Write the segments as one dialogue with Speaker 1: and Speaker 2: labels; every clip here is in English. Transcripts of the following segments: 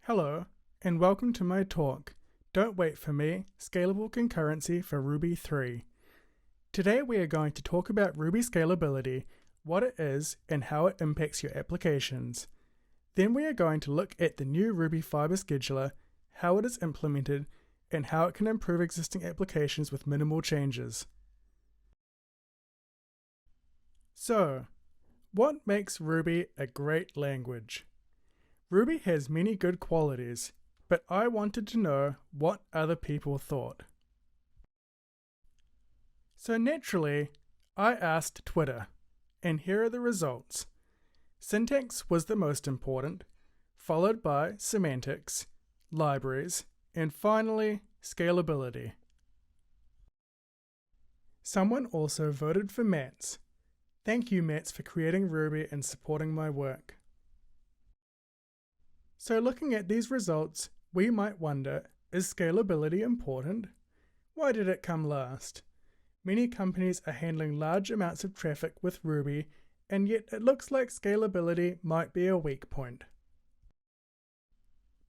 Speaker 1: Hello, and welcome to my talk, Don't Wait for Me, Scalable Concurrency for Ruby 3. Today we are going to talk about Ruby Scalability, what it is, and how it impacts your applications. Then we are going to look at the new Ruby Fiber Scheduler, how it is implemented, and how it can improve existing applications with minimal changes. So, what makes Ruby a great language? Ruby has many good qualities, but I wanted to know what other people thought. So naturally, I asked Twitter, and here are the results. Syntax was the most important, followed by semantics, libraries, and finally, scalability. Someone also voted for Mats. Thank you, Mats, for creating Ruby and supporting my work. So looking at these results, we might wonder, is scalability important? Why did it come last? Many companies are handling large amounts of traffic with Ruby, and yet it looks like scalability might be a weak point.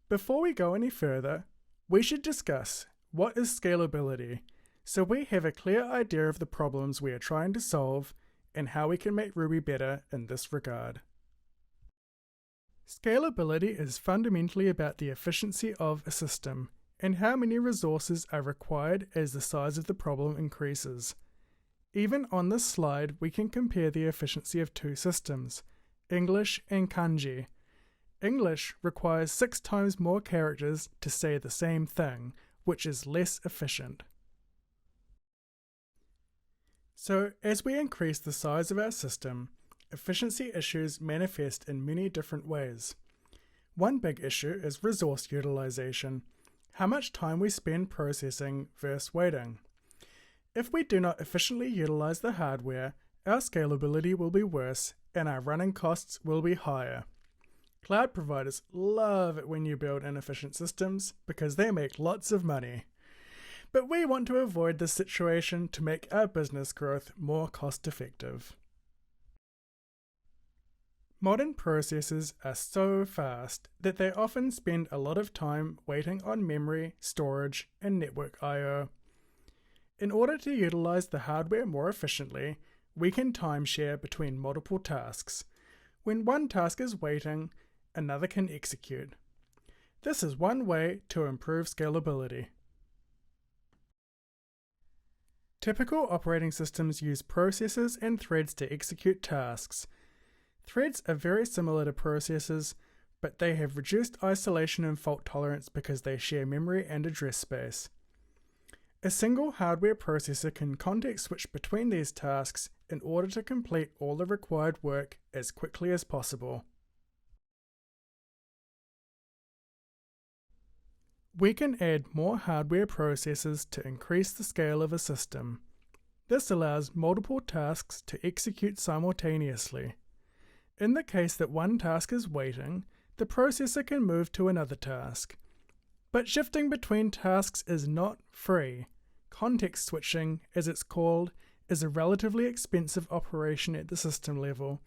Speaker 1: Before we go any further, we should discuss what is scalability, so we have a clear idea of the problems we are trying to solve and how we can make Ruby better in this regard. Scalability is fundamentally about the efficiency of a system and how many resources are required as the size of the problem increases. Even on this slide, we can compare the efficiency of two systems, English and Kanji. English requires 6 times more characters to say the same thing, which is less efficient. So, as we increase the size of our system, efficiency issues manifest in many different ways. One big issue is resource utilization, how much time we spend processing versus waiting. If we do not efficiently utilize the hardware, our scalability will be worse and our running costs will be higher. Cloud providers love it when you build inefficient systems because they make lots of money. But we want to avoid this situation to make our business growth more cost-effective. Modern processors are so fast that they often spend a lot of time waiting on memory, storage, and network I/O. In order to utilize the hardware more efficiently, we can timeshare between multiple tasks. When one task is waiting, another can execute. This is one way to improve scalability. Typical operating systems use processors and threads to execute tasks. Threads are very similar to processors, but they have reduced isolation and fault tolerance because they share memory and address space. A single hardware processor can context switch between these tasks in order to complete all the required work as quickly as possible. We can add more hardware processors to increase the scale of a system. This allows multiple tasks to execute simultaneously. In the case that one task is waiting, the processor can move to another task. But shifting between tasks is not free. Context switching, as it's called, is a relatively expensive operation at the system level,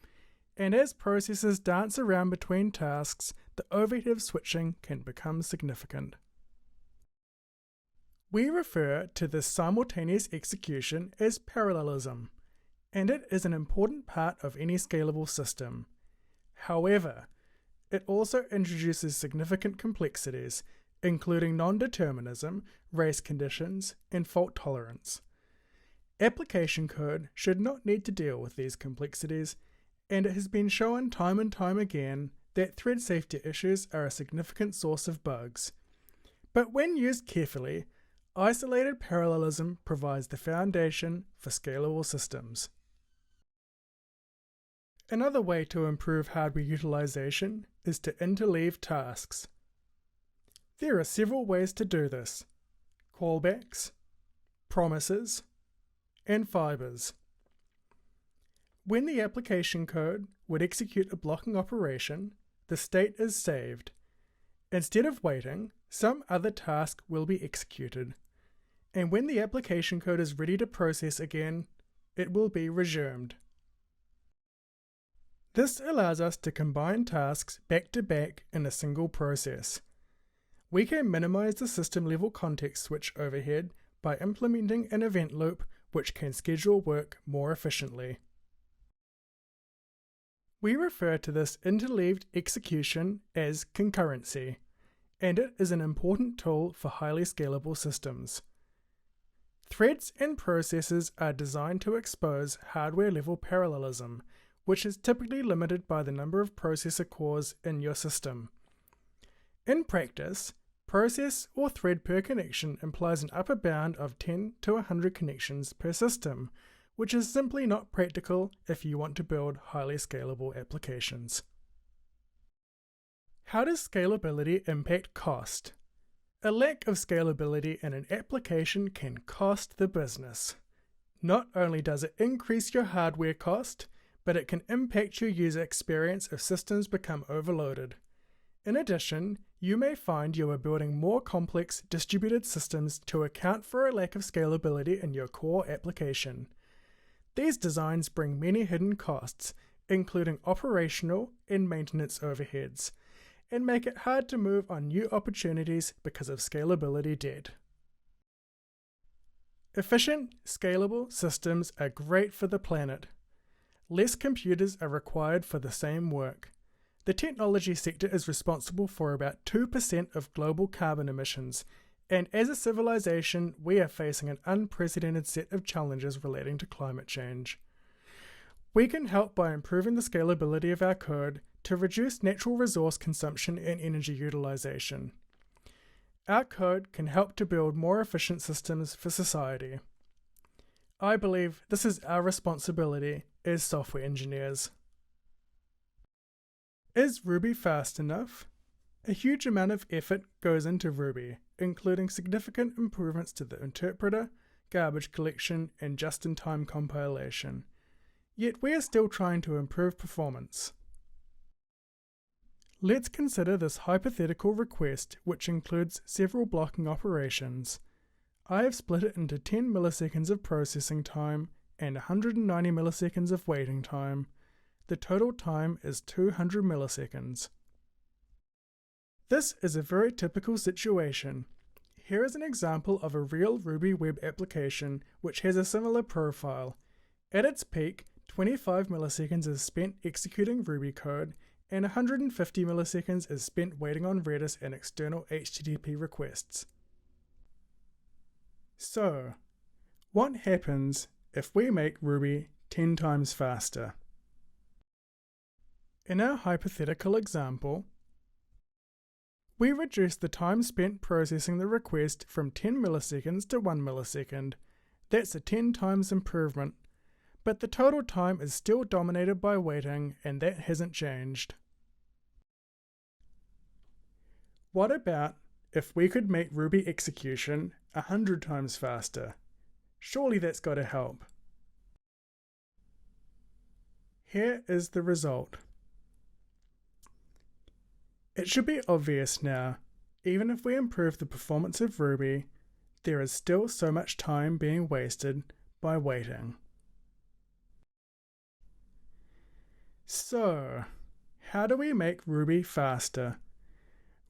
Speaker 1: and as processors dance around between tasks, the overhead of switching can become significant. We refer to this simultaneous execution as parallelism, and it is an important part of any scalable system. However, it also introduces significant complexities, including non-determinism, race conditions, and fault tolerance. Application code should not need to deal with these complexities, and it has been shown time and time again that thread safety issues are a significant source of bugs. But when used carefully, isolated parallelism provides the foundation for scalable systems. Another way to improve hardware utilization is to interleave tasks. There are several ways to do this: callbacks, promises, and fibers. When the application code would execute a blocking operation, the state is saved. Instead of waiting, some other task will be executed. And when the application code is ready to process again, it will be resumed. This allows us to combine tasks back to back in a single process. We can minimize the system-level context switch overhead by implementing an event loop which can schedule work more efficiently. We refer to this interleaved execution as concurrency, and it is an important tool for highly scalable systems. Threads and processes are designed to expose hardware-level parallelism, which is typically limited by the number of processor cores in your system. In practice, process or thread per connection implies an upper bound of 10 to 100 connections per system, which is simply not practical if you want to build highly scalable applications. How does scalability impact cost? A lack of scalability in an application can cost the business. Not only does it increase your hardware cost, but it can impact your user experience if systems become overloaded. In addition, you may find you are building more complex distributed systems to account for a lack of scalability in your core application. These designs bring many hidden costs, including operational and maintenance overheads, and make it hard to move on new opportunities because of scalability debt. Efficient, scalable systems are great for the planet. Less computers are required for the same work. The technology sector is responsible for about 2% of global carbon emissions, and as a civilization, we are facing an unprecedented set of challenges relating to climate change. We can help by improving the scalability of our code to reduce natural resource consumption and energy utilization. Our code can help to build more efficient systems for society. I believe this is our responsibility as software engineers. Is Ruby fast enough? A huge amount of effort goes into Ruby, including significant improvements to the interpreter, garbage collection, and just-in-time compilation. Yet we are still trying to improve performance. Let's consider this hypothetical request, which includes several blocking operations. I have split it into 10 milliseconds of processing time and 190 milliseconds of waiting time. The total time is 200 milliseconds. This is a very typical situation. Here is an example of a real Ruby web application which has a similar profile. At its peak, 25 milliseconds is spent executing Ruby code, and 150 milliseconds is spent waiting on Redis and external HTTP requests. So, what happens if we make Ruby 10 times faster? In our hypothetical example, we reduce the time spent processing the request from 10 milliseconds to 1 millisecond. That's a 10 times improvement, but the total time is still dominated by waiting, and that hasn't changed. What about if we could make Ruby execution 100 times faster? Surely that's got to help. Here is the result. It should be obvious now, even if we improve the performance of Ruby, there is still so much time being wasted by waiting. So, how do we make Ruby faster?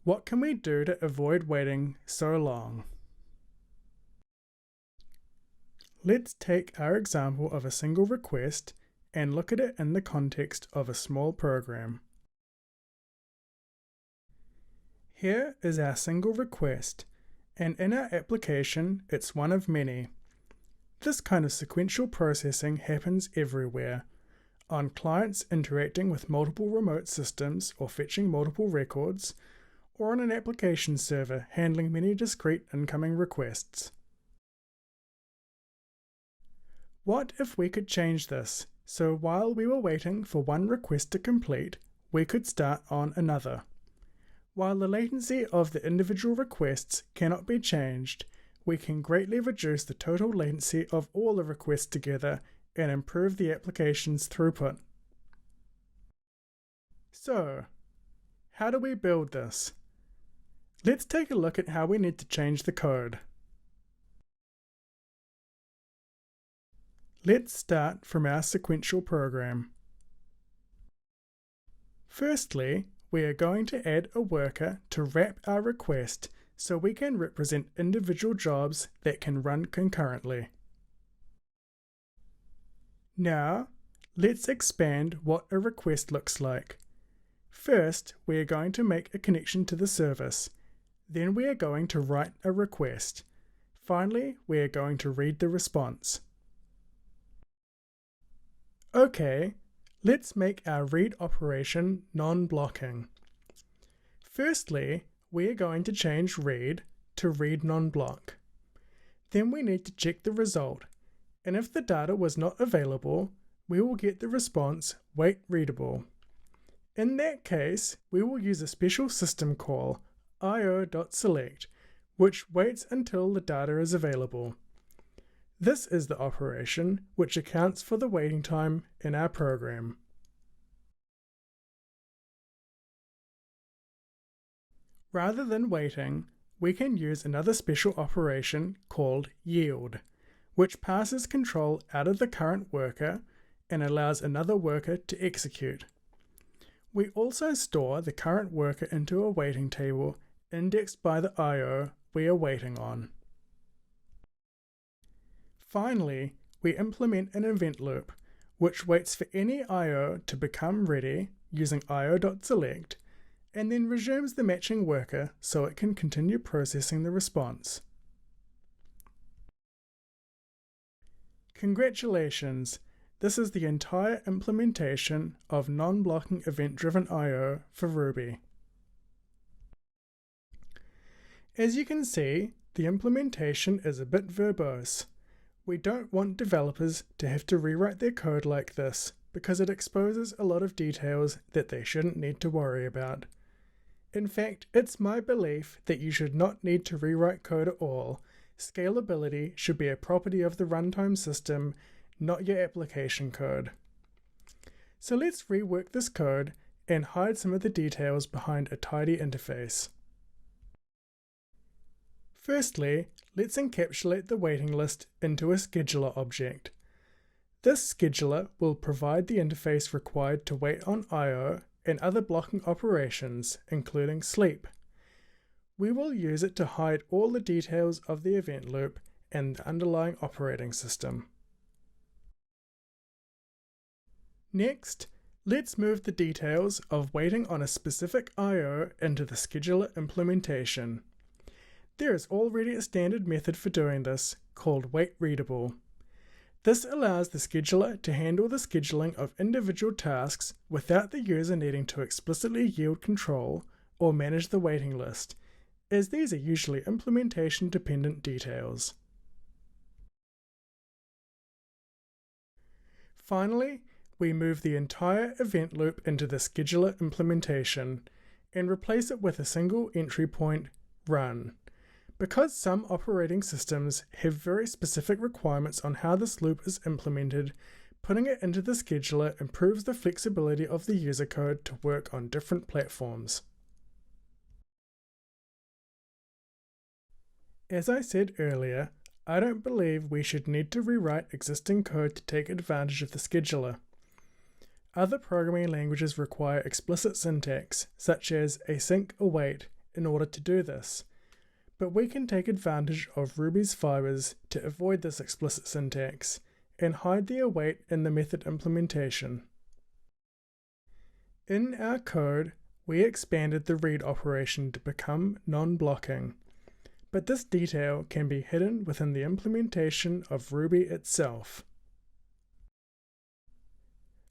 Speaker 1: What can we do to avoid waiting so long? Let's take our example of a single request and look at it in the context of a small program. Here is our single request, and in our application, it's one of many. This kind of sequential processing happens everywhere, on clients interacting with multiple remote systems or fetching multiple records, or on an application server handling many discrete incoming requests. What if we could change this, so while we were waiting for one request to complete, we could start on another? While the latency of the individual requests cannot be changed, we can greatly reduce the total latency of all the requests together and improve the application's throughput. So, how do we build this? Let's take a look at how we need to change the code. Let's start from our sequential program. Firstly, we are going to add a worker to wrap our request so we can represent individual jobs that can run concurrently. Now, let's expand what a request looks like. First, we are going to make a connection to the service. Then we are going to write a request. Finally, we are going to read the response. Okay, let's make our read operation non-blocking. Firstly, we are going to change read to read non-block. Then we need to check the result, and if the data was not available, we will get the response wait readable. In that case, we will use a special system call io.select, which waits until the data is available. This is the operation which accounts for the waiting time in our program. Rather than waiting, we can use another special operation called yield, which passes control out of the current worker and allows another worker to execute. We also store the current worker into a waiting table indexed by the I/O we are waiting on. Finally, we implement an event loop, which waits for any I/O to become ready using io.select, and then resumes the matching worker so it can continue processing the response. Congratulations! This is the entire implementation of non-blocking event-driven I/O for Ruby. As you can see, the implementation is a bit verbose. We don't want developers to have to rewrite their code like this because it exposes a lot of details that they shouldn't need to worry about. In fact, it's my belief that you should not need to rewrite code at all. Scalability should be a property of the runtime system, not your application code. So let's rework this code and hide some of the details behind a tidy interface. Firstly, let's encapsulate the waiting list into a scheduler object. This scheduler will provide the interface required to wait on I/O and other blocking operations, including sleep. We will use it to hide all the details of the event loop and the underlying operating system. Next, let's move the details of waiting on a specific I/O into the scheduler implementation. There is already a standard method for doing this called waitReadable. This allows the scheduler to handle the scheduling of individual tasks without the user needing to explicitly yield control or manage the waiting list, as these are usually implementation-dependent details. Finally, we move the entire event loop into the scheduler implementation and replace it with a single entry point, run. Because some operating systems have very specific requirements on how this loop is implemented, putting it into the scheduler improves the flexibility of the user code to work on different platforms. As I said earlier, I don't believe we should need to rewrite existing code to take advantage of the scheduler. Other programming languages require explicit syntax, such as async await, in order to do this. But we can take advantage of Ruby's fibers to avoid this explicit syntax and hide the await in the method implementation. In our code, we expanded the read operation to become non-blocking, but this detail can be hidden within the implementation of Ruby itself.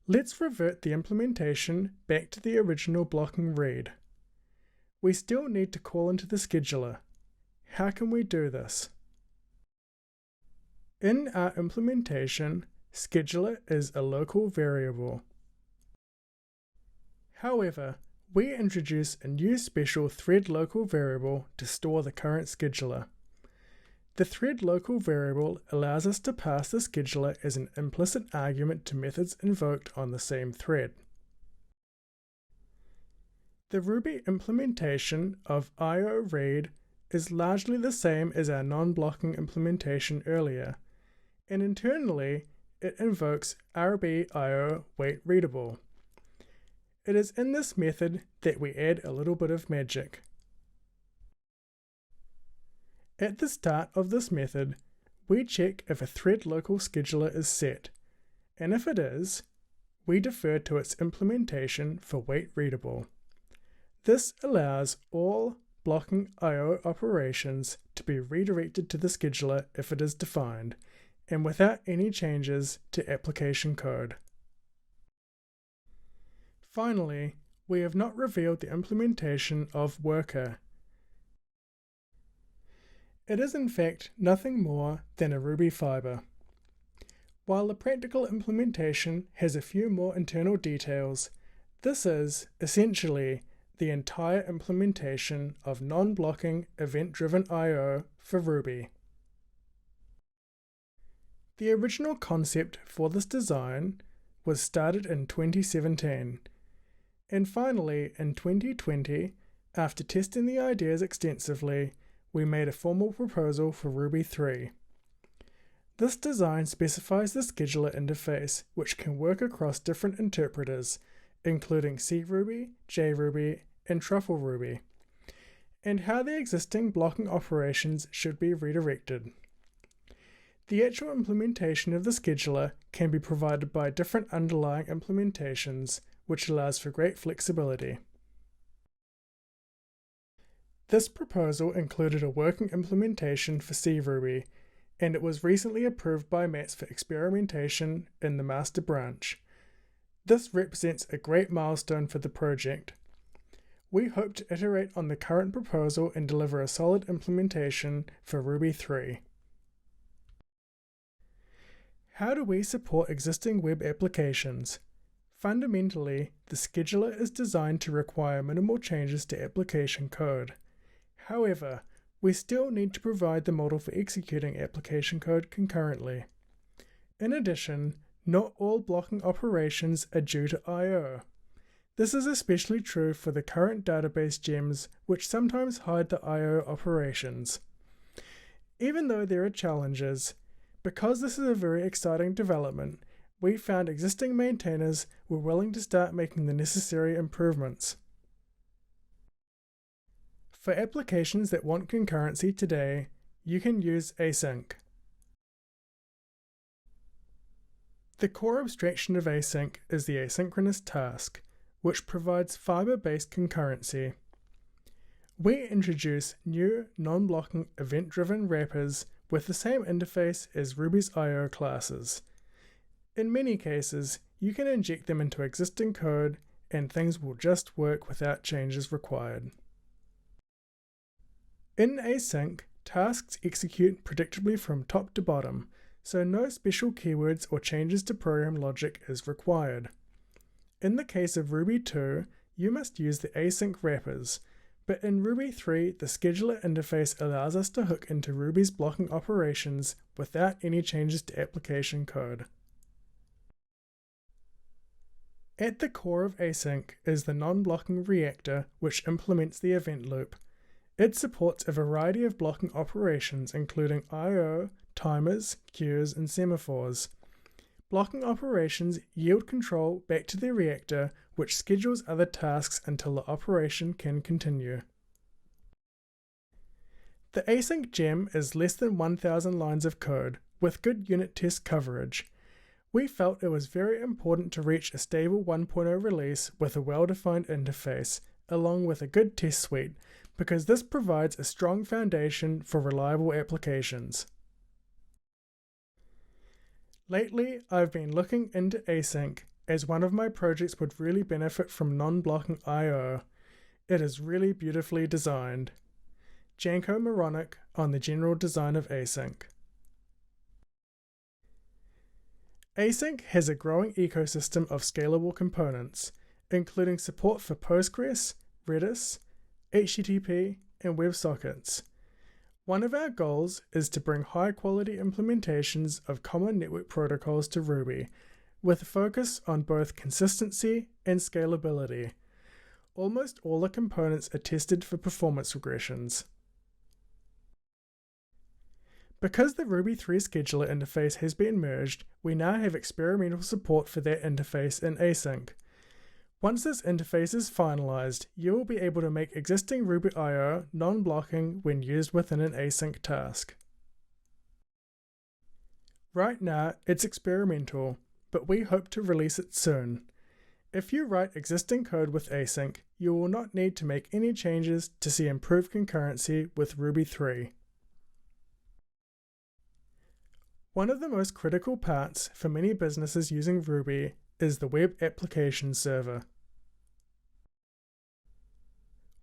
Speaker 1: Let's revert the implementation back to the original blocking read. We still need to call into the scheduler. How can we do this? In our implementation, scheduler is a local variable. However, we introduce a new special thread local variable to store the current scheduler. The thread local variable allows us to pass the scheduler as an implicit argument to methods invoked on the same thread. The Ruby implementation of io_read is largely the same as our non-blocking implementation earlier, and internally it invokes RubyIO_waitReadable. It is in this method that we add a little bit of magic. At the start of this method, we check if a thread local scheduler is set, and if it is, we defer to its implementation for wait readable. This allows all blocking I/O operations to be redirected to the scheduler if it is defined, and without any changes to application code. Finally, we have not revealed the implementation of worker. It is in fact nothing more than a Ruby fiber. While the practical implementation has a few more internal details, this is, essentially, the entire implementation of non-blocking event-driven I/O for Ruby. The original concept for this design was started in 2017, and finally in 2020, after testing the ideas extensively, we made a formal proposal for Ruby 3. This design specifies the scheduler interface, which can work across different interpreters, including CRuby, JRuby, and TruffleRuby, and how the existing blocking operations should be redirected. The actual implementation of the scheduler can be provided by different underlying implementations, which allows for great flexibility. This proposal included a working implementation for CRuby, and it was recently approved by MATS for experimentation in the master branch. This represents a great milestone for the project. We hope to iterate on the current proposal and deliver a solid implementation for Ruby 3. How do we support existing web applications? Fundamentally, the scheduler is designed to require minimal changes to application code. However, we still need to provide the model for executing application code concurrently. In addition, not all blocking operations are due to I/O. This is especially true for the current database gems, which sometimes hide the I/O operations. Even though there are challenges, because this is a very exciting development, we found existing maintainers were willing to start making the necessary improvements. For applications that want concurrency today, you can use Async. The core abstraction of Async is the asynchronous task, which provides fiber-based concurrency. We introduce new non-blocking event-driven wrappers with the same interface as Ruby's I/O classes. In many cases, you can inject them into existing code and things will just work without changes required. In Async, tasks execute predictably from top to bottom, so no special keywords or changes to program logic is required. In the case of Ruby 2, you must use the async wrappers, but in Ruby 3, the scheduler interface allows us to hook into Ruby's blocking operations without any changes to application code. At the core of Async is the non-blocking reactor, which implements the event loop. It supports a variety of blocking operations including I/O, timers, queues, and semaphores. Blocking operations yield control back to the reactor, which schedules other tasks until the operation can continue. The async gem is less than 1,000 lines of code, with good unit test coverage. We felt it was very important to reach a stable 1.0 release with a well-defined interface, along with a good test suite, because this provides a strong foundation for reliable applications. Lately, I've been looking into Async, as one of my projects would really benefit from non-blocking I/O. It is really beautifully designed. Janko Moronic on the general design of Async. Async has a growing ecosystem of scalable components, including support for Postgres, Redis, HTTP, and WebSockets. One of our goals is to bring high-quality implementations of common network protocols to Ruby, with a focus on both consistency and scalability. Almost all the components are tested for performance regressions. Because the Ruby 3 scheduler interface has been merged, we now have experimental support for that interface in Async. Once this interface is finalized, you will be able to make existing Ruby I/O non-blocking when used within an async task. Right now, it's experimental, but we hope to release it soon. If you write existing code with async, you will not need to make any changes to see improved concurrency with Ruby 3. One of the most critical parts for many businesses using Ruby is the web application server.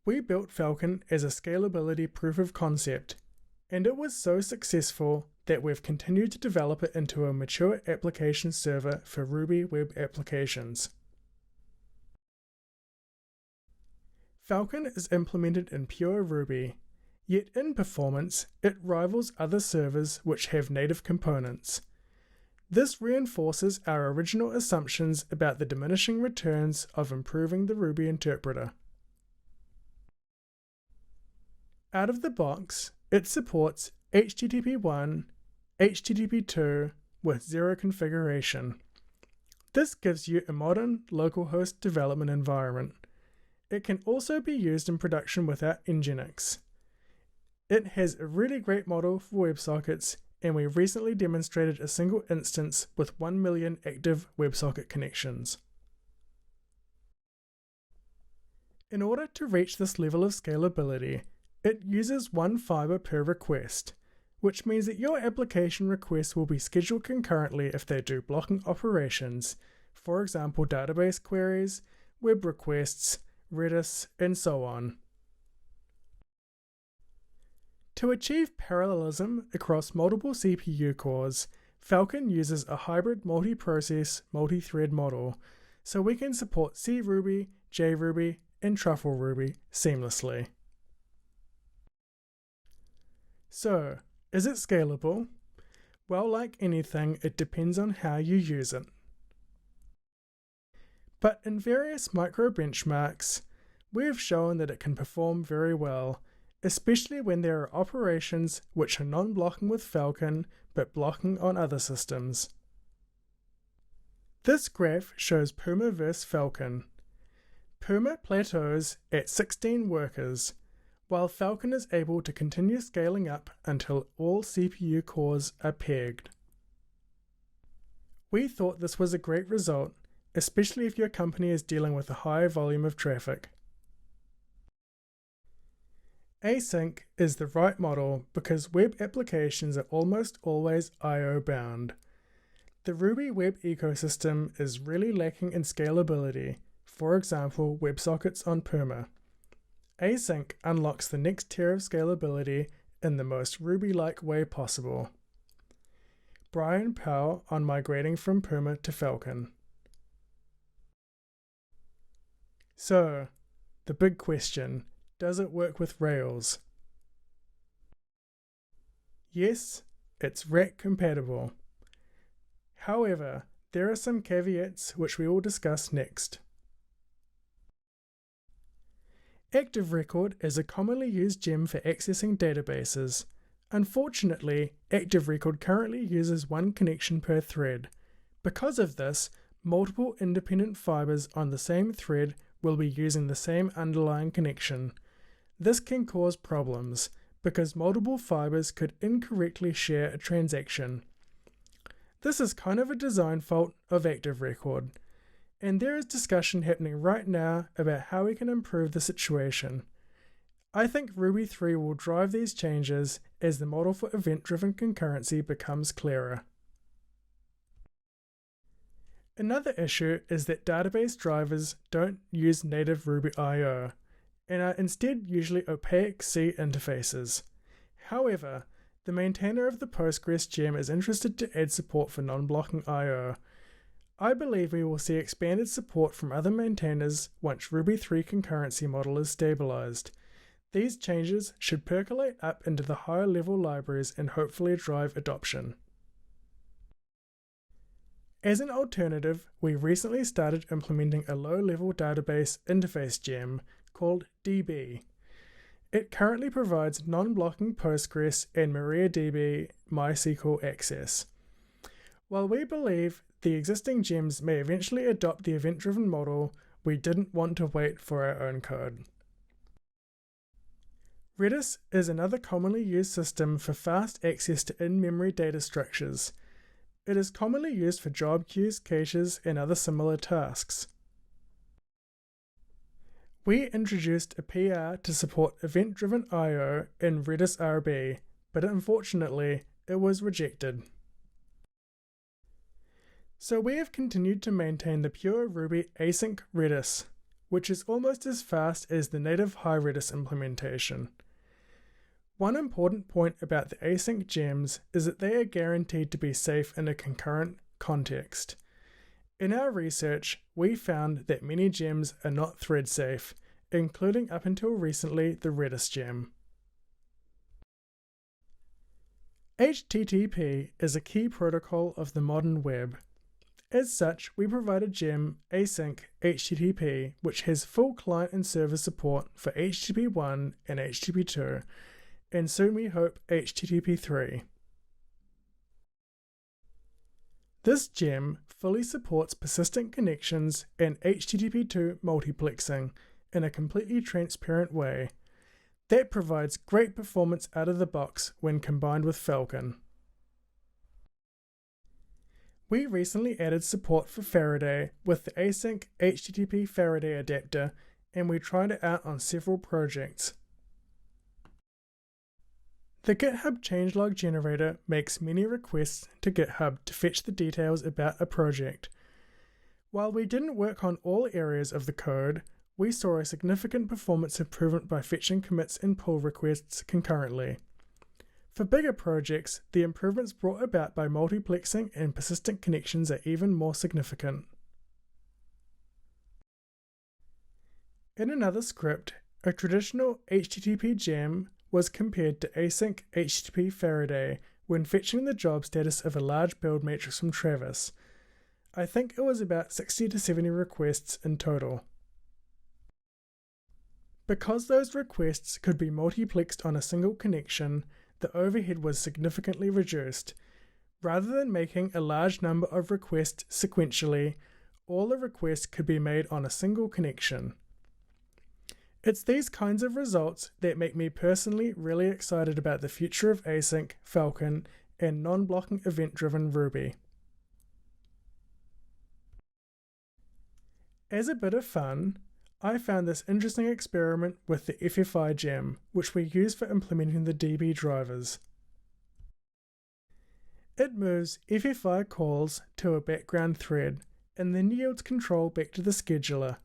Speaker 1: We built FALCON as a scalability proof of concept, and it was so successful that we've continued to develop it into a mature application server for Ruby web applications. FALCON is implemented in pure Ruby, yet in performance it rivals other servers which have native components. This reinforces our original assumptions about the diminishing returns of improving the Ruby interpreter. Out of the box, it supports HTTP1, HTTP2 with zero configuration. This gives you a modern localhost development environment. It can also be used in production without Nginx. It has a really great model for WebSockets, and we recently demonstrated a single instance with 1 million active WebSocket connections. In order to reach this level of scalability, it uses one fiber per request, which means that your application requests will be scheduled concurrently if they do blocking operations, for example database queries, web requests, Redis, and so on. To achieve parallelism across multiple CPU cores, FALCON uses a hybrid multi-process, multi-thread model, so we can support CRuby, JRuby, and Truffle Ruby seamlessly. So, is it scalable? Well, like anything, it depends on how you use it. But in various micro benchmarks, we have shown that it can perform very well, especially when there are operations which are non-blocking with FALCON but blocking on other systems. This graph shows Puma versus FALCON. Puma plateaus at 16 workers, while FALCON is able to continue scaling up until all CPU cores are pegged. We thought this was a great result, especially if your company is dealing with a high volume of traffic. Async is the right model because web applications are almost always I/O bound. The Ruby web ecosystem is really lacking in scalability, for example WebSockets on Puma. Async unlocks the next tier of scalability in the most Ruby-like way possible. Brian Powell on migrating from Puma to FALCON. So, the big question, does it work with Rails? Yes, it's rack compatible. However, there are some caveats which we will discuss next. Active Record is a commonly used gem for accessing databases. Unfortunately, Active Record currently uses one connection per thread. Because of this, multiple independent fibers on the same thread will be using the same underlying connection. This can cause problems, because multiple fibers could incorrectly share a transaction. This is kind of a design fault of Active Record, and there is discussion happening right now about how we can improve the situation. I think Ruby 3 will drive these changes as the model for event-driven concurrency becomes clearer. Another issue is that database drivers don't use native Ruby I/O, and are instead usually opaque C interfaces. However, the maintainer of the Postgres gem is interested to add support for non-blocking I/O. I believe we will see expanded support from other maintainers once Ruby 3 concurrency model is stabilized. These changes should percolate up into the higher level libraries and hopefully drive adoption. As an alternative, we recently started implementing a low-level database interface gem called DB. It currently provides non-blocking Postgres and MariaDB MySQL access. While we believe the existing gems may eventually adopt the event-driven model, we didn't want to wait for our own code. Redis is another commonly used system for fast access to in-memory data structures. It is commonly used for job queues, caches, and other similar tasks. We introduced a PR to support event-driven I/O in Redis RB, but unfortunately, it was rejected. So we have continued to maintain the pure Ruby async Redis, which is almost as fast as the native high Redis implementation. One important point about the async gems is that they are guaranteed to be safe in a concurrent context. In our research, we found that many gems are not thread safe, including up until recently the Redis gem. HTTP is a key protocol of the modern web. As such, we provide a gem async HTTP which has full client and server support for HTTP 1 and HTTP 2, and soon we hope HTTP 3. This gem fully supports persistent connections and HTTP 2 multiplexing in a completely transparent way. That provides great performance out of the box when combined with FALCON. We recently added support for Faraday with the async HTTP Faraday adapter, and we tried it out on several projects. The GitHub changelog generator makes many requests to GitHub to fetch the details about a project. While we didn't work on all areas of the code, we saw a significant performance improvement by fetching commits and pull requests concurrently. For bigger projects, the improvements brought about by multiplexing and persistent connections are even more significant. In another script, a traditional HTTP gem was compared to async HTTP Faraday when fetching the job status of a large build matrix from Travis. I think it was about 60 to 70 requests in total. Because those requests could be multiplexed on a single connection, the overhead was significantly reduced. Rather than making a large number of requests sequentially, all the requests could be made on a single connection. It's these kinds of results that make me personally really excited about the future of async, FALCON, and non-blocking event-driven Ruby. As a bit of fun, I found this interesting experiment with the FFI gem, which we use for implementing the DB drivers. It moves FFI calls to a background thread, and then yields control back to the scheduler.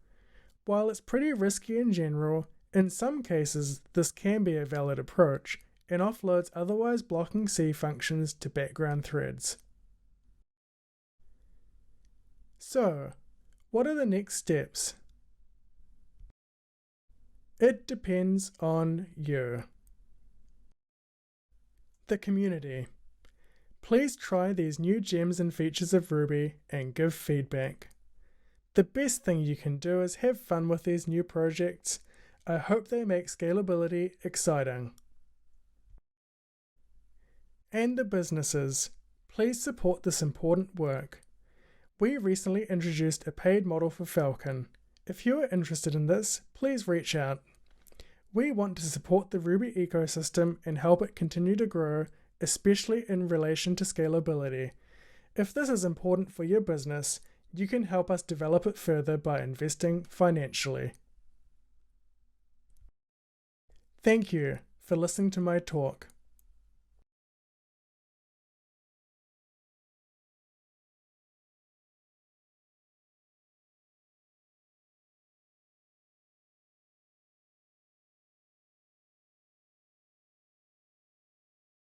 Speaker 1: While it's pretty risky in general, in some cases this can be a valid approach, and offloads otherwise blocking C functions to background threads. So, what are the next steps? It depends on you. The community. Please try these new gems and features of Ruby and give feedback. The best thing you can do is have fun with these new projects. I hope they make scalability exciting. And the businesses. Please support this important work. We recently introduced a paid model for FALCON. If you are interested in this, please reach out. We want to support the Ruby ecosystem and help it continue to grow, especially in relation to scalability. If this is important for your business, you can help us develop it further by investing financially. Thank you for listening to my talk.